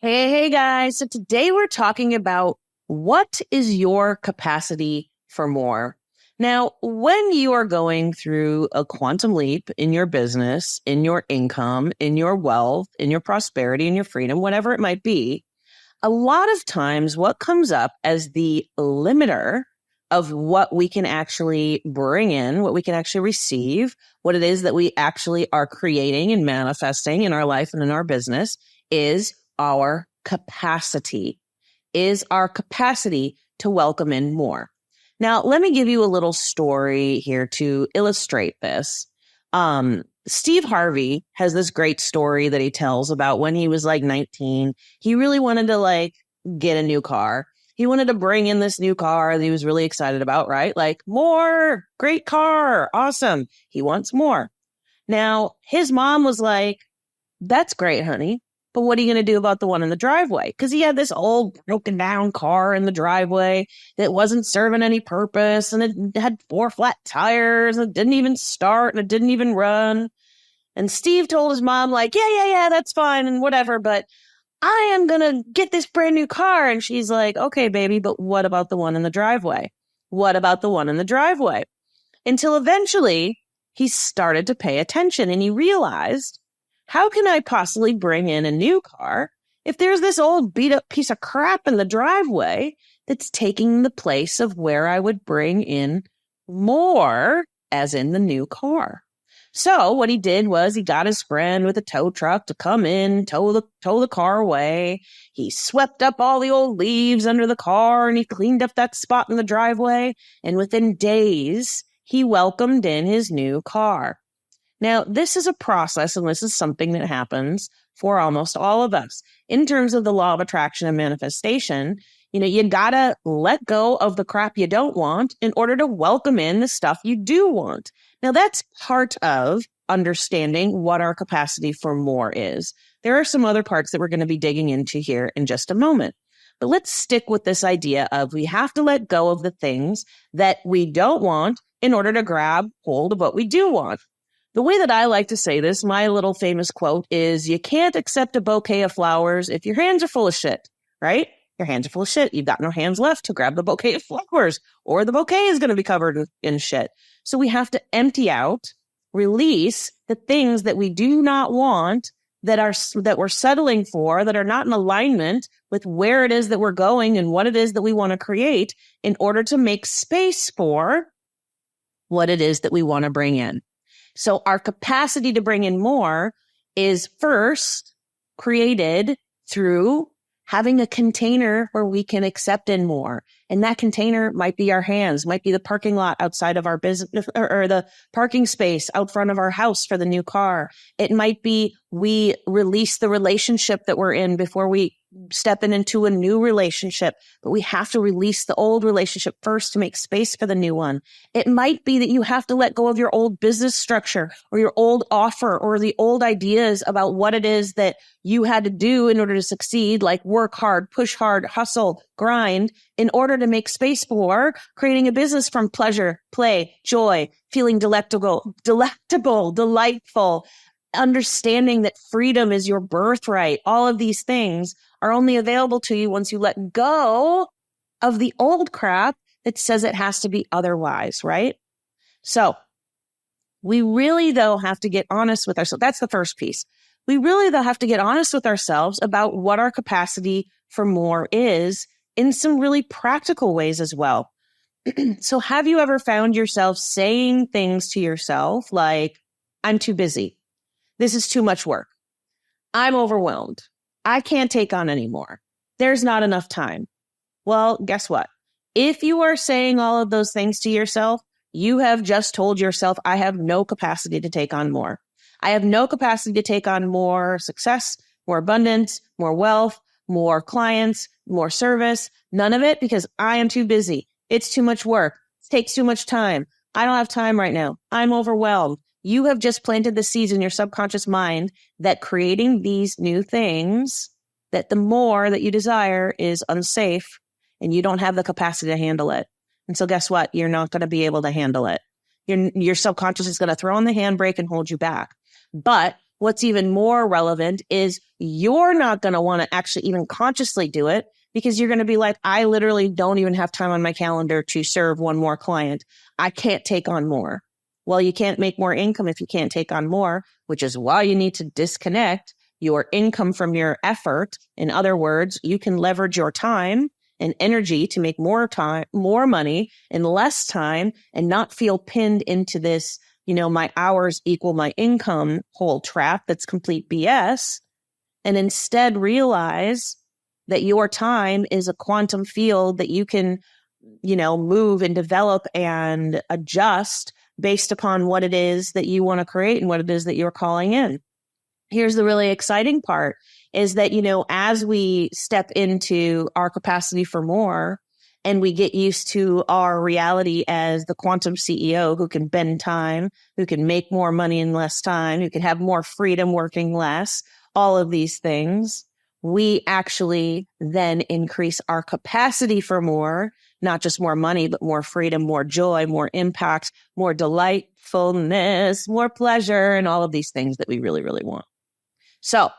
Hey guys. So today we're talking about what is your capacity for more? Now, when you are going through a quantum leap in your business, in your income, in your wealth, in your prosperity, in your freedom, whatever it might be, a lot of times what comes up as the limiter of what we can actually bring in, what we can actually receive, what it is that we actually are creating and manifesting in our life and in our business is our capacity to welcome in more. Now, let me give you a little story here to illustrate this. Steve Harvey has this great story that he tells about when he was like 19. He really wanted to get a new car. He wanted to bring in this new car that he was really excited about, right? Like more, great car, awesome. He wants more. Now, his mom was like, that's great, honey. But what are you going to do about the one in the driveway? Because he had this old broken down car in the driveway that wasn't serving any purpose. And it had 4 flat tires. And it didn't even start and it didn't even run. And Steve told his mom, like, yeah, that's fine and whatever. But I am going to get this brand new car. And she's like, okay, baby, but what about the one in the driveway? What about the one in the driveway? Until eventually he started to pay attention and he realized, how can I possibly bring in a new car if there's this old beat up piece of crap in the driveway that's taking the place of where I would bring in more, as in the new car? So what he did was he got his friend with a tow truck to come in, tow the car away. He swept up all the old leaves under the car and he cleaned up that spot in the driveway. And within days, he welcomed in his new car. Now, this is a process, and this is something that happens for almost all of us. In terms of the law of attraction and manifestation, you gotta let go of the crap you don't want in order to welcome in the stuff you do want. Now, that's part of understanding what our capacity for more is. There are some other parts that we're going to be digging into here in just a moment. But let's stick with this idea of we have to let go of the things that we don't want in order to grab hold of what we do want. The way that I like to say this, my little famous quote is, you can't accept a bouquet of flowers if your hands are full of shit, right? Your hands are full of shit. You've got no hands left to grab the bouquet of flowers, or the bouquet is going to be covered in shit. So we have to empty out, release the things that we do not want, that we're settling for, that are not in alignment with where it is that we're going and what it is that we want to create, in order to make space for what it is that we want to bring in. So our capacity to bring in more is first created through having a container where we can accept in more. And that container might be our hands, might be the parking lot outside of our business, or the parking space out front of our house for the new car. It might be we release the relationship that we're in before we step into a new relationship, but we have to release the old relationship first to make space for the new one. It might be that you have to let go of your old business structure or your old offer or the old ideas about what it is that you had to do in order to succeed, like work hard, push hard, hustle, grind, in order to make space for creating a business from pleasure, play, joy, feeling delectable, delightful, understanding that freedom is your birthright. All of these things are only available to you once you let go of the old crap that says it has to be otherwise, right? So we really, though, have to get honest with ourselves. That's the first piece. We really, though, have to get honest with ourselves about what our capacity for more is in some really practical ways as well. So have you ever found yourself saying things to yourself like, I'm too busy. This is too much work. I'm overwhelmed. I can't take on anymore. There's not enough time. Well, guess what? If you are saying all of those things to yourself, you have just told yourself, I have no capacity to take on more. I have no capacity to take on more success, more abundance, more wealth, more clients, more service. None of it, because I am too busy. It's too much work. It takes too much time. I don't have time right now. I'm overwhelmed. You have just planted the seeds in your subconscious mind that creating these new things, that the more that you desire is unsafe and you don't have the capacity to handle it. And so guess what? You're not going to be able to handle it. Your subconscious is going to throw on the handbrake and hold you back. But what's even more relevant is you're not going to want to actually even consciously do it because you're going to be like, I literally don't even have time on my calendar to serve one more client. I can't take on more. Well, you can't make more income if you can't take on more, which is why you need to disconnect your income from your effort. In other words, you can leverage your time and energy to make more time, more money in less time and not feel pinned into this, my hours equal my income whole trap that's complete BS. And instead realize that your time is a quantum field that you can, move and develop and adjust based upon what it is that you want to create and what it is that you're calling in. Here's the really exciting part is that, as we step into our capacity for more and we get used to our reality as the quantum CEO who can bend time, who can make more money in less time, who can have more freedom working less, all of these things, we actually then increase our capacity for more, not just more money, but more freedom, more joy, more impact, more delightfulness, more pleasure, and all of these things that we really, really want. So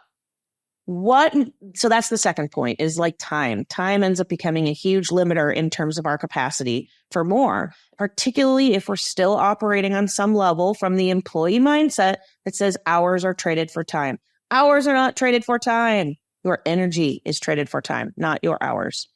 that's the second point is like time. Time ends up becoming a huge limiter in terms of our capacity for more, particularly if we're still operating on some level from the employee mindset that says hours are traded for time. Hours are not traded for time. Your energy is traded for time, not your hours.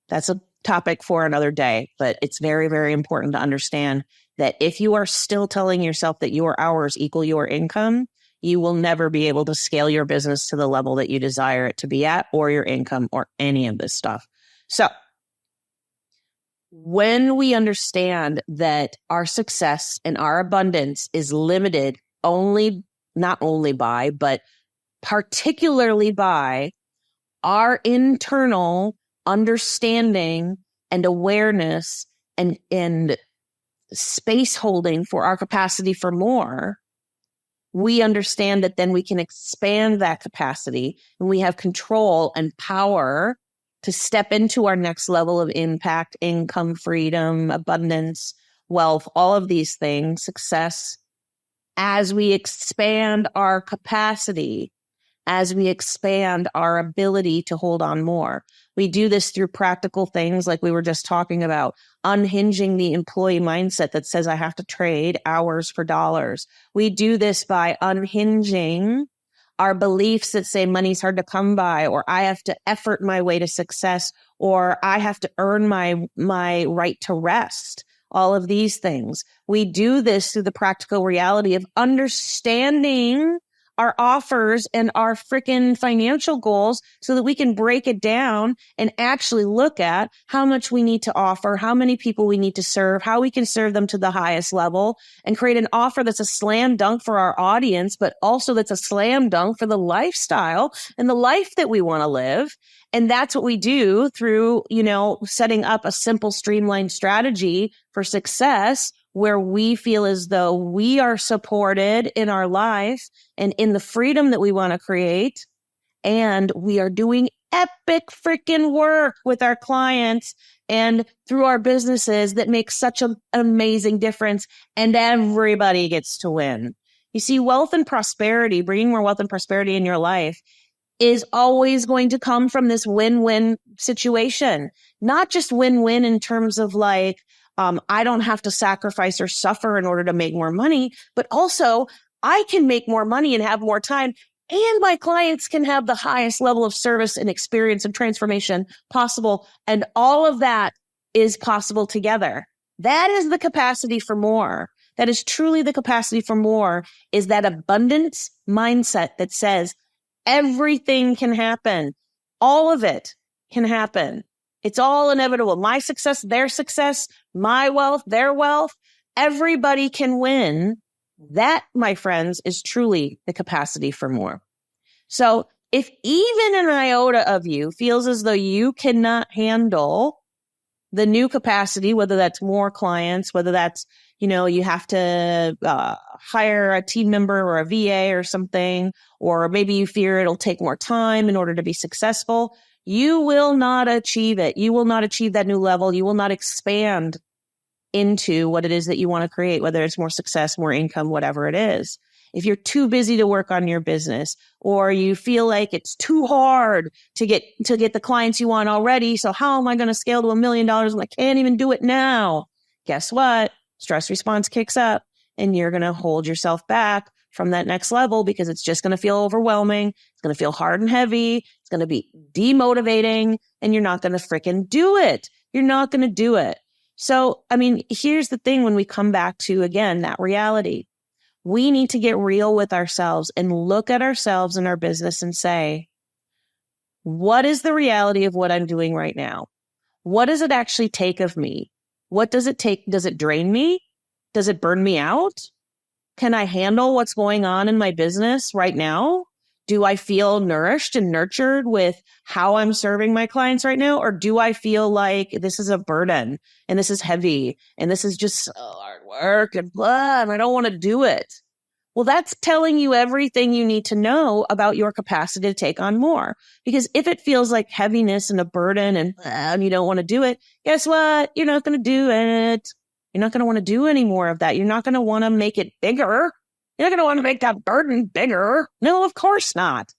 That's a topic for another day, but it's very, very important to understand that if you are still telling yourself that your hours equal your income, you will never be able to scale your business to the level that you desire it to be at, or your income, or any of this stuff. So when we understand that our success and our abundance is limited not only by, but particularly by our internal understanding and awareness and space holding for our capacity for more, we understand that then we can expand that capacity and we have control and power to step into our next level of impact, income, freedom, abundance, wealth, all of these things, success, as we expand our capacity, as we expand our ability to hold on more. We do this through practical things like we were just talking about, unhinging the employee mindset that says I have to trade hours for dollars. We do this by unhinging our beliefs that say money's hard to come by, or I have to effort my way to success, or I have to earn my right to rest. All of these things. We do this through the practical reality of understanding our offers and our freaking financial goals so that we can break it down and actually look at how much we need to offer, how many people we need to serve, how we can serve them to the highest level, and create an offer that's a slam dunk for our audience, but also that's a slam dunk for the lifestyle and the life that we want to live. And that's what we do through, setting up a simple, streamlined strategy for success where we feel as though we are supported in our life and in the freedom that we want to create. And we are doing epic freaking work with our clients and through our businesses that make such an amazing difference. And everybody gets to win. You see, wealth and prosperity, bringing more wealth and prosperity in your life is always going to come from this win-win situation, not just win-win in terms of like, I don't have to sacrifice or suffer in order to make more money, but also I can make more money and have more time, and my clients can have the highest level of service and experience and transformation possible. And all of that is possible together. That is the capacity for more. That is truly the capacity for more, is that abundance mindset that says everything can happen. All of it can happen. It's all inevitable. My success, their success, my wealth, their wealth, everybody can win. That, my friends, is truly the capacity for more. So if even an iota of you feels as though you cannot handle the new capacity, whether that's more clients, whether that's, you have to hire a team member or a VA or something, or maybe you fear it'll take more time in order to be successful, you will not achieve it. You will not achieve that new level. You will not expand into what it is that you want to create, whether it's more success, more income, whatever it is. if you're too busy to work on your business, or you feel like it's too hard to get the clients you want already. So how am I going to scale to $1 million when I can't even do it now? Guess what? Stress response kicks up and you're going to hold yourself back from that next level because it's just going to feel overwhelming. It's going to feel hard and heavy. It's going to be demotivating and you're not going to freaking do it. You're not going to do it. So, I mean, here's the thing when we come back to, again, that reality. We need to get real with ourselves and look at ourselves and our business and say, what is the reality of what I'm doing right now? What does it actually take of me? What does it take? Does it drain me? Does it burn me out? Can I handle what's going on in my business right now? Do I feel nourished and nurtured with how I'm serving my clients right now? Or do I feel like this is a burden and this is heavy and this is just so hard work and blah, and I don't want to do it? Well, that's telling you everything you need to know about your capacity to take on more. Because if it feels like heaviness and a burden and you don't want to do it, guess what? You're not going to do it. You're not going to want to do any more of that. You're not going to want to make it bigger. You're not going to want to make that burden bigger. No, of course not.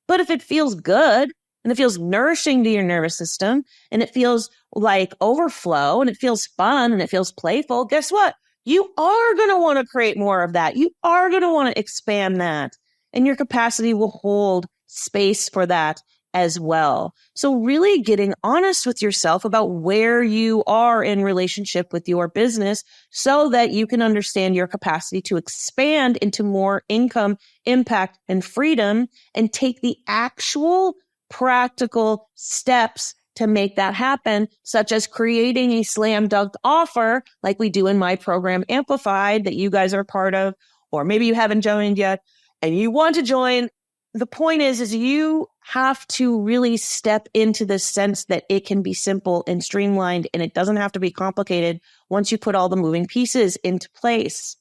But if it feels good and it feels nourishing to your nervous system and it feels like overflow and it feels fun and it feels playful, guess what? You are going to want to create more of that. You are going to want to expand that. And your capacity will hold space for that as well. So really getting honest with yourself about where you are in relationship with your business so that you can understand your capacity to expand into more income, impact, and freedom and take the actual practical steps to make that happen, such as creating a slam dunk offer like we do in my program Amplified that you guys are part of, or maybe you haven't joined yet and you want to join. The point is you have to really step into the sense that it can be simple and streamlined and it doesn't have to be complicated once you put all the moving pieces into place.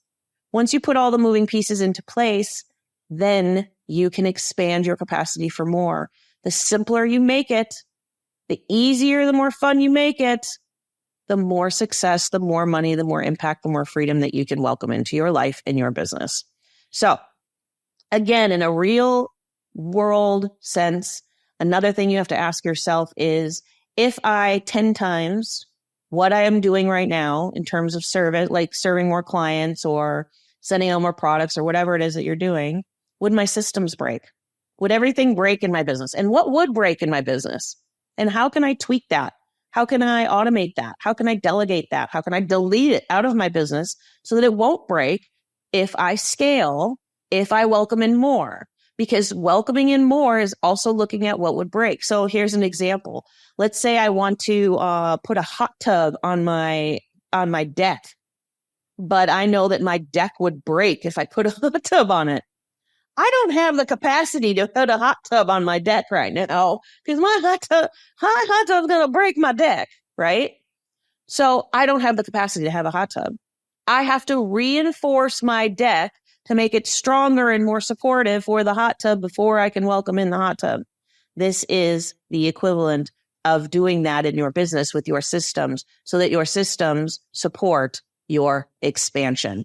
Once you put all the moving pieces into place, then you can expand your capacity for more. The simpler you make it, the easier, the more fun you make it, the more success, the more money, the more impact, the more freedom that you can welcome into your life and your business. So again, in a real world sense, another thing you have to ask yourself is, if I 10 times what I am doing right now in terms of service, like serving more clients or sending out more products or whatever it is that you're doing, would my systems break? Would everything break in my business? And what would break in my business? And how can I tweak that? How can I automate that? How can I delegate that? How can I delete it out of my business so that it won't break if I scale, if I welcome in more? Because welcoming in more is also looking at what would break. So here's an example. Let's say I want to put a hot tub on my deck, but I know that my deck would break if I put a hot tub on it. I don't have the capacity to put a hot tub on my deck right now because my hot tub is going to break my deck, right? So I don't have the capacity to have a hot tub. I have to reinforce my deck to make it stronger and more supportive for the hot tub before I can welcome in the hot tub. This is the equivalent of doing that in your business with your systems so that your systems support your expansion.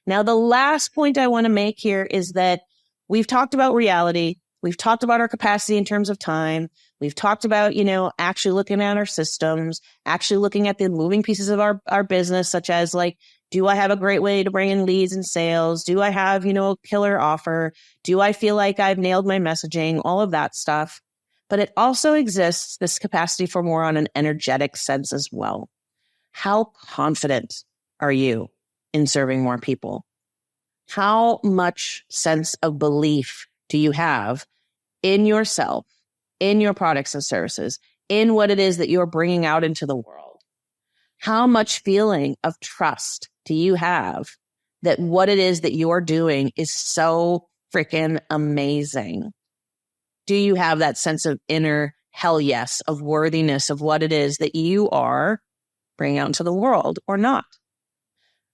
Now, the last point I want to make here is that we've talked about reality. We've talked about our capacity in terms of time. We've talked about, actually looking at our systems, actually looking at the moving pieces of our business, such as like, do I have a great way to bring in leads and sales? Do I have, a killer offer? Do I feel like I've nailed my messaging? All of that stuff. But it also exists, this capacity for more on an energetic sense as well. How confident are you in serving more people? How much sense of belief do you have in yourself, in your products and services, in what it is that you're bringing out into the world? How much feeling of trust do you have that what it is that you're doing is so freaking amazing? Do you have that sense of inner hell yes, of worthiness of what it is that you are bringing out into the world or not?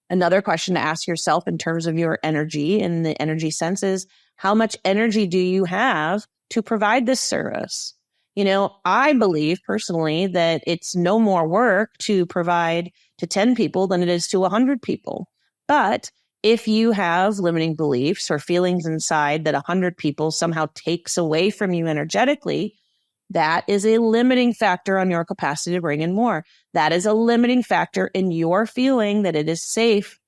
Another question to ask yourself in terms of your energy and the energy sense is, how much energy do you have to provide this service? I believe personally that it's no more work to provide to 10 people than it is to 100 people. But if you have limiting beliefs or feelings inside that 100 people somehow takes away from you energetically, that is a limiting factor on your capacity to bring in more. That is a limiting factor in your feeling that it is safe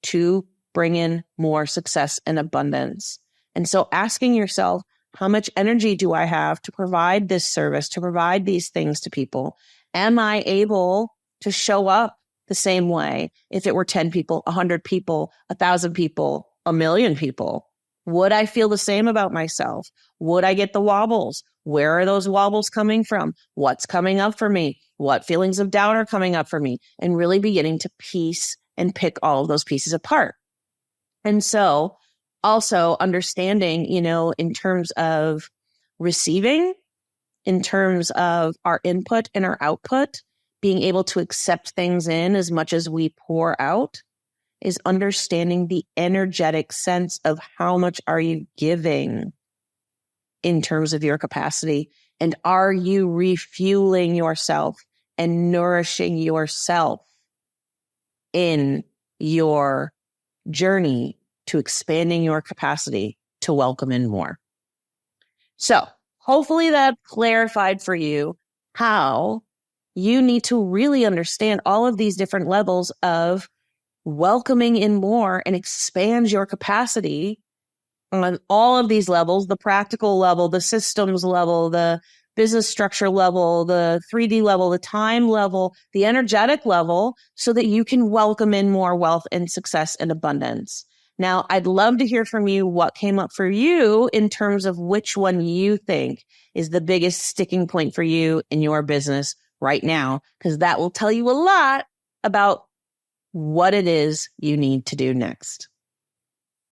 to bring in more success and abundance. And so asking yourself, how much energy do I have to provide this service, to provide these things to people? Am I able to show up the same way if it were 10 people, 100 people, 1,000 people, 1,000,000 people? Would I feel the same about myself? Would I get the wobbles? Where are those wobbles coming from? What's coming up for me? What feelings of doubt are coming up for me? And really beginning to piece and pick all of those pieces apart. And so also understanding, in terms of receiving, in terms of our input and our output, being able to accept things in as much as we pour out, is understanding the energetic sense of how much are you giving in terms of your capacity, and are you refueling yourself and nourishing yourself in your journey to expanding your capacity to welcome in more. So hopefully that clarified for you how you need to really understand all of these different levels of welcoming in more and expand your capacity on all of these levels, the practical level, the systems level, the business structure level, the 3D level, the time level, the energetic level, so that you can welcome in more wealth and success and abundance. Now, I'd love to hear from you what came up for you in terms of which one you think is the biggest sticking point for you in your business right now, because that will tell you a lot about what it is you need to do next.